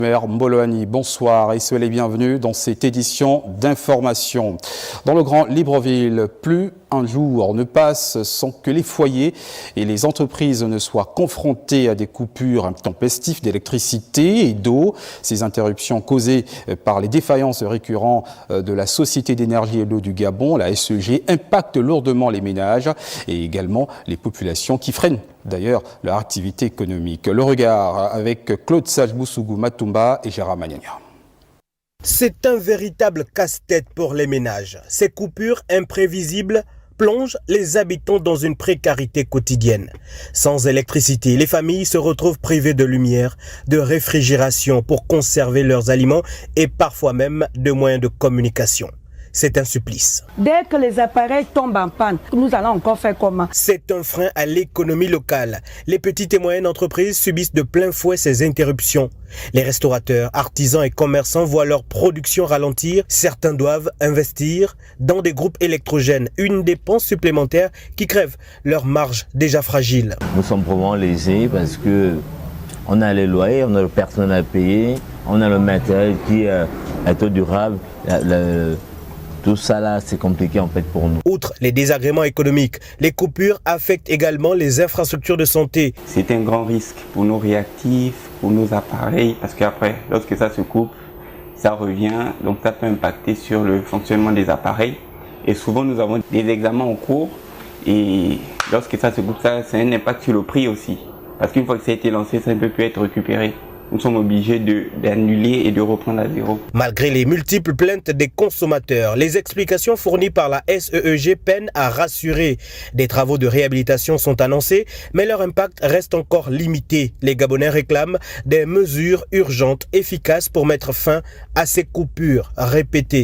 Mboloani, bonsoir et soyez les bienvenus dans cette édition d'information. Dans le Grand Libreville, plus un jour ne passe sans que les foyers et les entreprises ne soient confrontés à des coupures intempestives d'électricité et d'eau. Ces interruptions causées par les défaillances récurrentes de la Société d'énergie et d'eau du Gabon, la SEG, impactent lourdement les ménages et également les populations qui freinent d'ailleurs leur activité économique. Le regard avec Claude Sajbousougou Matumba et Gérard Magnagna. C'est un véritable casse-tête pour les ménages. Ces coupures imprévisibles plongent les habitants dans une précarité quotidienne. Sans électricité, les familles se retrouvent privées de lumière, de réfrigération pour conserver leurs aliments et parfois même de moyens de communication. C'est un supplice. Dès que les appareils tombent en panne, nous allons encore faire comment? C'est un frein à l'économie locale. Les petites et moyennes entreprises subissent de plein fouet ces interruptions. Les restaurateurs, artisans et commerçants voient leur production ralentir. Certains doivent investir dans des groupes électrogènes, une dépense supplémentaire qui crève leur marge déjà fragile. Nous sommes vraiment lésés parce que on a les loyers, on a le personnel à payer, on a le matériel qui est durable. Tout ça là, c'est compliqué en fait pour nous. Outre les désagréments économiques, les coupures affectent également les infrastructures de santé. C'est un grand risque pour nos réactifs, pour nos appareils, parce qu'après, lorsque ça se coupe, ça revient, donc ça peut impacter sur le fonctionnement des appareils. Et souvent, nous avons des examens en cours, et lorsque ça se coupe, ça a un impact sur le prix aussi. Parce qu'une fois que ça a été lancé, ça ne peut plus être récupéré. Nous sommes obligés d'annuler et de reprendre à zéro. Malgré les multiples plaintes des consommateurs, les explications fournies par la SEEG peinent à rassurer. Des travaux de réhabilitation sont annoncés, mais leur impact reste encore limité. Les Gabonais réclament des mesures urgentes, efficaces pour mettre fin à ces coupures répétées.